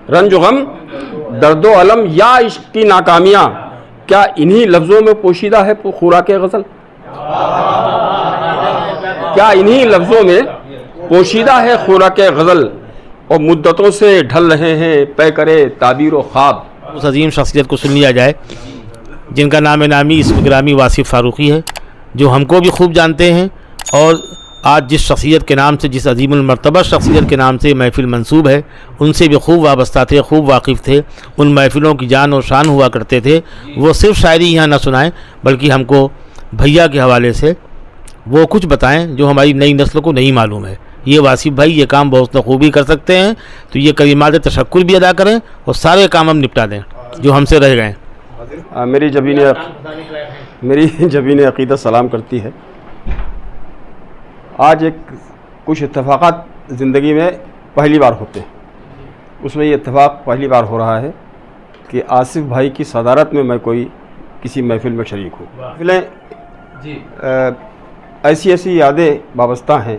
रंज गम, दर्दो अलम या इश्क की नाकामियाँ, क्या इन्हीं लफ्ज़ों में पोशीदा है खुराक गज़ल? क्या इन्हीं लफ्ज़ों में पोशीदा है खुराक गज़ल? और मुद्दतों से ढल रहे हैं पे करे ताबीर व ख्वाब। उस अजीम शख्सियत को सुन लिया जाए जिनका नाम नामी इस्म गिरामी वासिफ़ फ़ारूक़ी है, जो हमको भी खूब जानते हैं और आज जिस शख्सियत के नाम से, जिस अजीमुल मर्तबा शख्सियत के नाम से महफ़िल मंसूब है, उनसे भी खूब वाबस्ता थे, खूब वाकिफ़ थे, उन महफ़िलों की जान और शान हुआ करते थे। वो सिर्फ़ शायरी यहाँ न सुनाएं बल्कि हमको भैया के हवाले से वो कुछ बताएं जो हमारी नई नस्ल को नहीं मालूम है। ये वासिफ़ भाई ये काम बहुत खूबी कर सकते हैं, तो ये कलिमात तशक्कुर भी अदा करें और सारे काम हम निपटा दें जो हमसे रह गए। मेरी जबीन अक़ीदत सलाम करती है। आज कुछ इत्तेफाक़ात ज़िंदगी में पहली बार होते हैं, उसमें ये इत्तेफाक पहली बार हो रहा है कि आसिफ़ भाई की सदारत में मैं किसी महफ़िल में शरीक हूँ। महफ़िलें ऐसी ऐसी यादें वाबस्ता हैं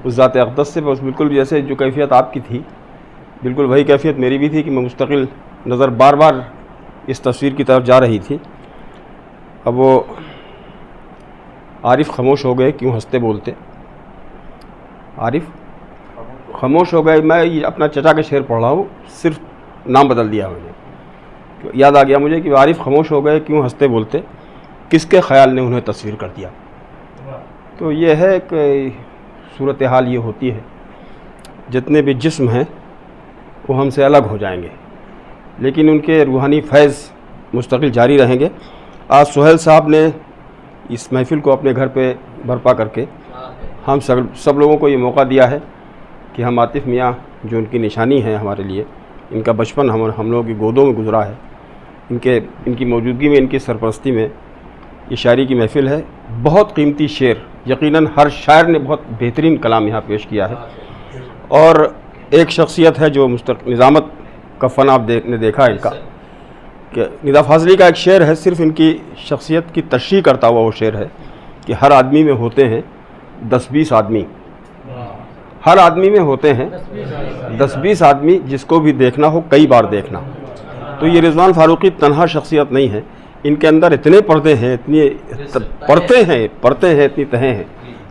उस ज़ात अक़दस से, बस बिल्कुल जैसे जो कैफ़ियत आपकी थी बिल्कुल वही कैफ़ियत मेरी भी थी कि मैं मुस्तकिल नज़र बार बार इस तस्वीर की तरफ जा रही थी। अब वो आरिफ खामोश हो गए क्यों हंसते बोलते, आरिफ खामोश हो गए। मैं ये अपना चचा के शेर पढ़ रहा हूँ, सिर्फ नाम बदल दिया मैंने, याद आ गया मुझे कि आरिफ खामोश हो गए क्यों हंसते बोलते, किसके ख़याल ने उन्हें तस्वीर कर दिया। तो ये है कि सूरत हाल ये होती है, जितने भी जिस्म हैं वो हमसे अलग हो जाएंगे लेकिन उनके रूहानी फैज़ मुस्तकिल जारी रहेंगे। आज सुहेल साहब ने इस महफ़िल को अपने घर पे बर्पा करके हम सब लोगों को ये मौका दिया है कि हम आतिफ़ मियाँ जो उनकी निशानी है हमारे लिए, इनका बचपन हम लोगों की गोदों में गुजरा है, इनकी मौजूदगी में, इनकी सरपरस्ती में ये शायरी की महफ़िल है। बहुत कीमती शेर, यकीनन हर शायर ने बहुत बेहतरीन कलाम यहाँ पेश किया है। और एक शख्सियत है जो निज़ामत का फ़न आपने देखा है इनका, कि निदा फाज़ली का एक शेर है, सिर्फ़ इनकी शख्सियत की तशरीह करता हुआ वो शेर है कि हर आदमी में होते हैं 10-20 आदमी, हर आदमी में होते हैं 10-20 आदमी, जिसको भी देखना हो कई बार देखना। तो ये रिज़वान फ़ारूक़ी तन्हा शख्सियत नहीं है, इनके अंदर इतने पर्दे हैं, इतनी पढ़ते हैं इतनी तहें हैं,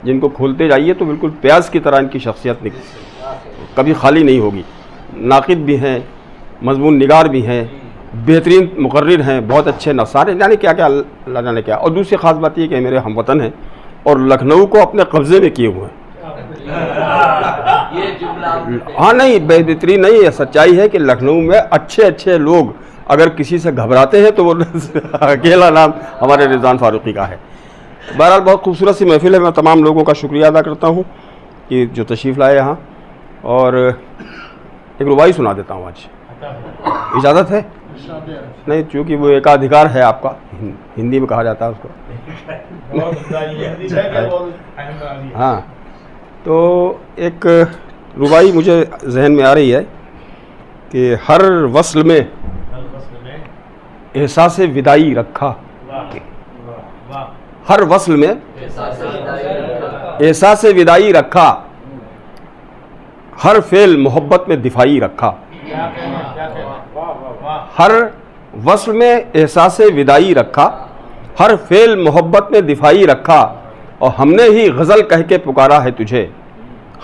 जिनको खोलते जाइए तो बिल्कुल प्याज की तरह इनकी शख्सियत कभी खाली नहीं होगी। नाक़िद भी हैं, मज़मून निगार भी हैं, बेहतरीन मुक़र्रिर हैं, बहुत अच्छे नसार हैं, जाने क्या क्या अल्लाह जाने क्या। और दूसरी ख़ास बात ये कि मेरे हमवतन हैं और लखनऊ को अपने कब्ज़े में किए हुए हैं। हाँ नहीं, बेहतरीन नहीं है, सच्चाई है कि लखनऊ में अच्छे लोग अगर किसी से घबराते हैं तो वो अकेला नाम हमारे रिज़वान फ़ारूक़ी का है। बहरहाल बहुत खूबसूरत सी महफ़िल है। मैं तमाम लोगों का शुक्रिया अदा करता हूँ कि जो तशरीफ़ लाए यहाँ, और एक रुबाई सुना देता हूँ आज, इजाज़त है? नहीं, चूँकि वो एकाधिकार है आपका, हिंदी में कहा जाता है उसको। हाँ, तो एक रुबाई मुझे जहन में आ रही है कि हर वस्ल में एहसास विदाई रखा, हर वस्ल में एहसास विदाई रखा, हर फेल मोहब्बत में दिफाई रखा। हर वस्ल में एहसास विदाई रखा, हर फेल मोहब्बत में दिफाई रखा, और हमने ही गज़ल कह के पुकारा है तुझे,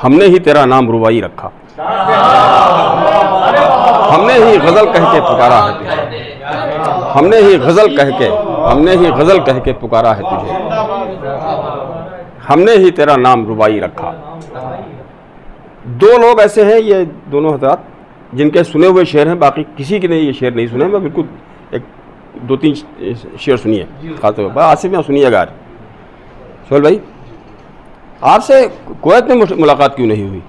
हमने ही तेरा नाम रुबाई रखा। हमने ही गज़ल कह के पुकारा है तुझे, हमने ही गज़ल कह के पुकारा है तुझे, हमने ही तेरा नाम रुबाई रखा। दो लोग ऐसे हैं, ये दोनों हज़रात, जिनके सुने हुए शेर हैं, बाकी किसी के ने ये शेर नहीं सुने। मैं बिल्कुल एक 2-3 शेर सुनिए, खासतौर पर आसिफ में सुनिएगा। सोहेल भाई, आपसे कुवैत में मुलाकात क्यों नहीं हुई?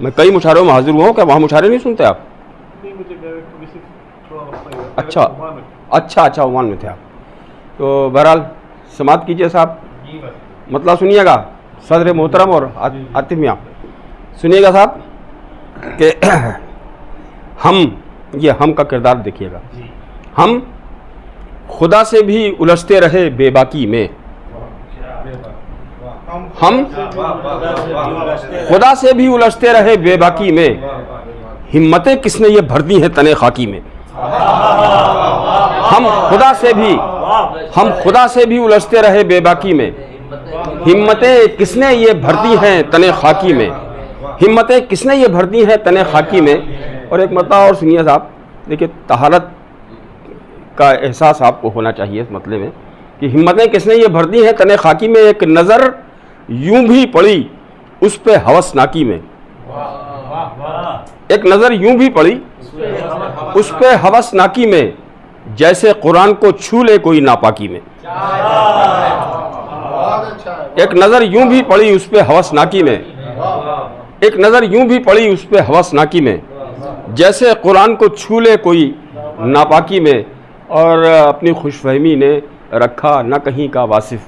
मैं कई मुशारों में हाजिर हुआ हूँ, क्या वहाँ मुशारे नहीं सुनते आप? अच्छा, ओमान में थे आप। तो बहरहाल समात कीजिए साहब, मतलब सुनिएगा, सदर मोहतरम और आतिफ मियाँ सुनिएगा साहब कि हम का किरदार देखिएगा। हम खुदा से भी उलझते रहे बेबाकी में, हम खुदा से भी उलझते रहे बेबाकी में, हिम्मतें किसने ये भर दी हैं तने खाकी में। हम खुदा से भी उलझते रहे बेबाकी में, हिम्मतें किसने ये भर दी हैं तने खाकी में, हिम्मतें किसने ये भर दी हैं तने खाकी में। और एक मरतबा और सुनिए साहब, देखिए तहारत का एहसास आपको होना चाहिए इस मतले में कि हिम्मतें किसने ये भर दी हैं तने खाकी में। एक नज़र यूं भी पड़ी उस पे हवस नाकी में, एक नज़र यूं भी पड़ी उस पे हवस नाकी में, जैसे कुरान को छू ले कोई नापाकी में। एक नज़र यूं भी पड़ी उस पे हवस नाकी में, एक नज़र यूं भी पड़ी उस पे हवस नाकी में, जैसे कुरान को छू ले कोई नापाकी में। और अपनी खुशफहमी ने रखा न कहीं का वासिफ,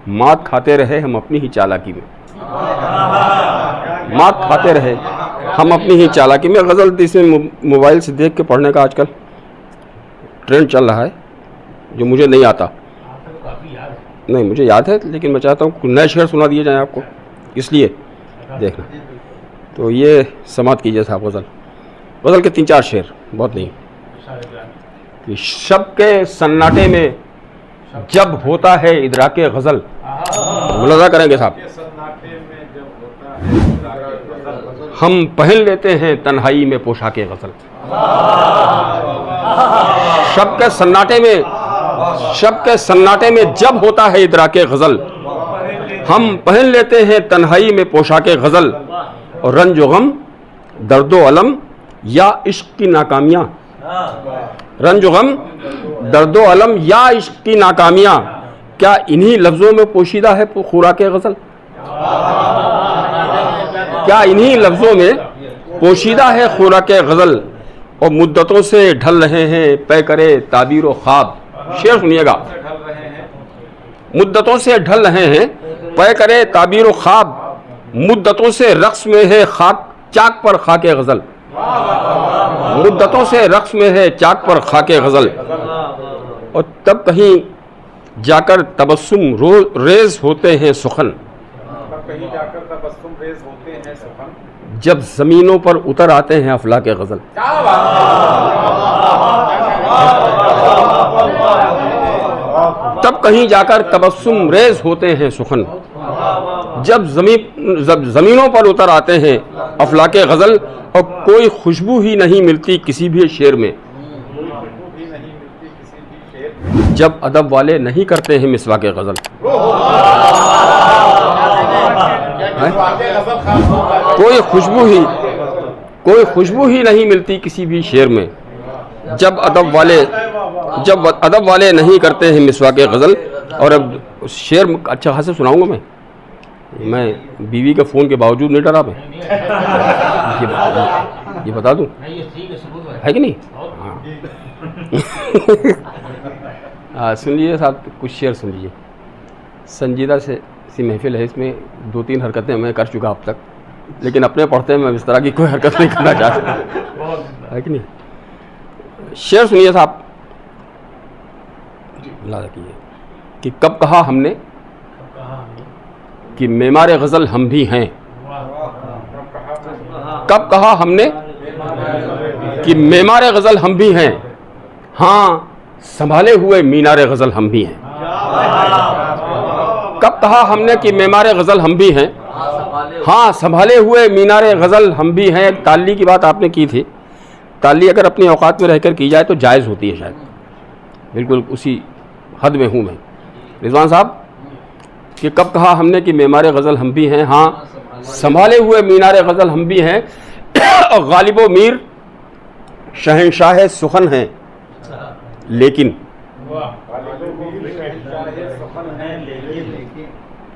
मात खाते रहे हम अपनी ही चालाकी में, मात खाते रहे हम अपनी ही चालाकी में। गज़ल इसमें मोबाइल से देख के पढ़ने का आजकल ट्रेंड चल रहा है, जो मुझे नहीं आता। नहीं, मुझे याद है, लेकिन मैं चाहता हूँ कुछ नए शेर सुना दिए जाएँ आपको, इसलिए देखना। तो ये समाप्त कीजिए साहब गज़ल के 3-4 शेर, बहुत नहीं। कि शब के सन्नाटे में जब होता है इदराके गज़ल, मुलाज़ा करेंगे साहब, हम पहन लेते हैं तन्हाई में पोशाके गज़ल। शब के सन्नाटे में जब होता है इदराके गज़ल, हम पहन लेते हैं तन्हाई में पोशाके गज़ल। और रंजो गम दर्दो अलम या इश्क की नाकामियाँ, रंजो गम दर्दो अलम या इश्क की नाकामियाँ, क्या इन्हीं लफ्ज़ों में पोशीदा है खुराके गज़ल। क्या इन्हीं लफ्ज़ों में पोशीदा है खुराके गज़ल। और मुद्दतों से ढल रहे हैं पे करे ताबीर व ख्वाब। शेर सुनिएगा, मुद्दतों से ढल रहे हैं पे करे ताबीर व ख्वाब, मुद्दतों से रक्स में है खाक चाक पर खाके गज़ल, मुद्दतों से रक्स में है चाक पर खाके गज़ल। और तब कहीं जाकर तबस्सुम रेज होते हैं सुखन, जब ज़मीनों पर उतर आते हैं अफलाके गज़ल। तब कहीं जाकर तबस्सुम रेज होते हैं सुखन, जब ज़मीनों पर उतर आते हैं अफलाके गज़ल। और कोई खुशबू ही नहीं मिलती किसी भी शेर में, जब अदब वाले नहीं करते हैं मिसवाके गज़ल। कोई खुशबू ही नहीं मिलती किसी भी शेर में, जब अदब वाले नहीं करते हैं मिसवाके गज़ल। और अब शेर अच्छा खासा सुनाऊंगा मैं बीवी के फ़ोन के बावजूद नहीं डरा मैं, ये बता दूं, है कि नहीं। हाँ सुन लीजिए साहब, कुछ शेर सुन लीजिए। संजीदा सी महफिल है, इसमें 2-3 हरकतें मैं कर चुका अब तक, लेकिन अपने पढ़ते में इस तरह की कोई हरकत नहीं करना चाहता, है कि नहीं। शेर सुनिए साहब, मुलाज़ा कीजिए कि कब कहा हमने कि मेमारे गज़ल हम भी हैं, कब कहा हमने कि मेमारे गज़ल हम भी हैं, हाँ संभाले हुए मीनारे गज़ल हम भी हैं। कब कहा हमने कि मेमारे गज़ल हम भी हैं, हाँ संभाले हुए मीनारे गज़ल हम भी हैं। ताली की बात आपने की थी, ताली अगर अपनी औकात में रहकर की जाए तो जायज़ होती है, शायद बिल्कुल उसी हद में हूँ मैं। रिजवान साहब कि कब कहा हमने कि मेमारे गज़ल हम भी हैं, हाँ संभाले हुए मीनारे गज़ल हम भी हैं। और गालिबो मीर शहंशाह सुखन हैं, लेकिन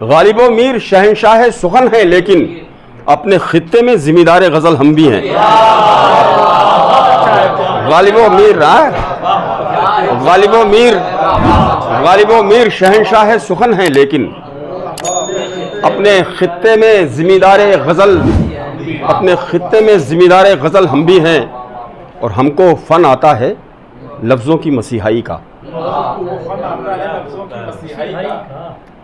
गालिबो मीर शहंशाह सुखन हैं, लेकिन अपने खित्ते में ज़िम्मेदार गज़ल हम भी हैं। गालिबो मीर शहंशाह सुखन हैं, लेकिन अपने खित्ते में ज़िम्मेदार गज़ल हम भी हैं। और हमको फ़न आता है लफ्ज़ों की मसीहाई का,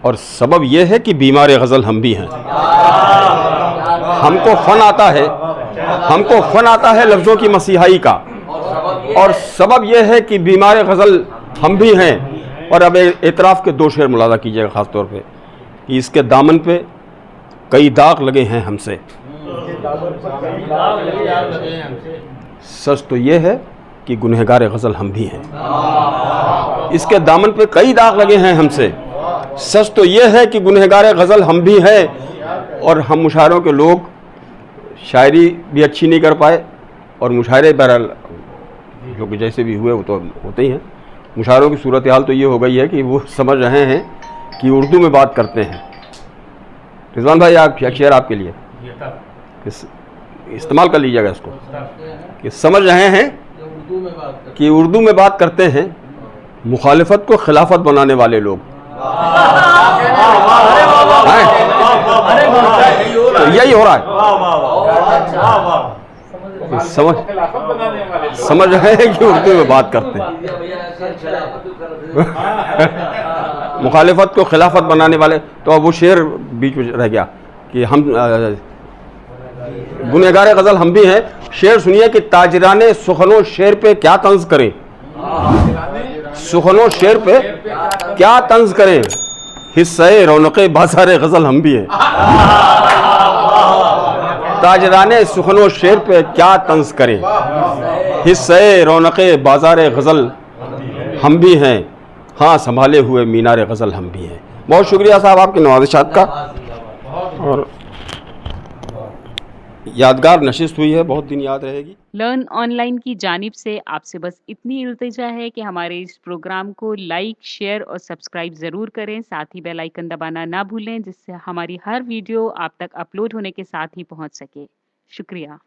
और सबब यह है कि बीमार गज़ल हम भी हैं। हमको फ़न आता है हमको फन आता है लफ्ज़ों की मसीहाई का, और सबब यह है कि बीमार गज़ल हम भी हैं। और अब एतराफ़ के दो शेर मुलाज़ा कीजिएगा ख़ास तौर पे कि इसके दामन पे कई दाग लगे हैं हमसे। सच तो ये है कि गुनहगार गज़ल हम भी हैं। इसके दामन पे कई दाग लगे हैं हमसे। सच तो ये है कि गुनहगार गज़ल हम भी हैं। और हम मुशायरों के लोग शायरी भी अच्छी नहीं कर पाए, और मुशायरे बहरहाल जो कि जैसे भी हुए वो तो होते ही हैं। मुशायरों की सूरत हाल तो ये हो गई है कि वो समझ रहे हैं कि उर्दू में बात करते हैं। रिजवान भाई, आप एक शेर आपके लिए इस्तेमाल कर लीजिएगा इसको, कि समझ रहे हैं कि उर्दू में बात करते हैं मुखालिफत को खिलाफत बनाने वाले लोग। तो यही हो रहा है, समझ रहे हैं कि उर्दू में बात करते हैं मुखालिफत को खिलाफत बनाने वाले। तो अब वो शेर बीच में रह गया कि हम गुनहगार गज़ल हम भी हैं। शेर सुनिए कि ताजराने सुखनो शेर पे क्या तंज करें, सुखनो शेर पे क्या तंज करें, हिस्से रौनक़े बाज़ार गज़ल हम भी हैं। ताजराने सुखनो शेर पे क्या तंज करें, हिस्से रौनक़े बाज़ार गज़ल हम भी हैं। हाँ, संभाले हुए मीनार गज़ल हम भी हैं। बहुत शुक्रिया साहब आपके नवाज़िशात का, और यादगार नशिस्त हुई है, बहुत दिन याद रहेगी। लर्न ऑनलाइन की जानिब से आपसे बस इतनी इल्तिजा है कि हमारे इस प्रोग्राम को लाइक, शेयर और सब्सक्राइब ज़रूर करें। साथ ही बेल आइकन दबाना ना भूलें, जिससे हमारी हर वीडियो आप तक अपलोड होने के साथ ही पहुंच सके। शुक्रिया।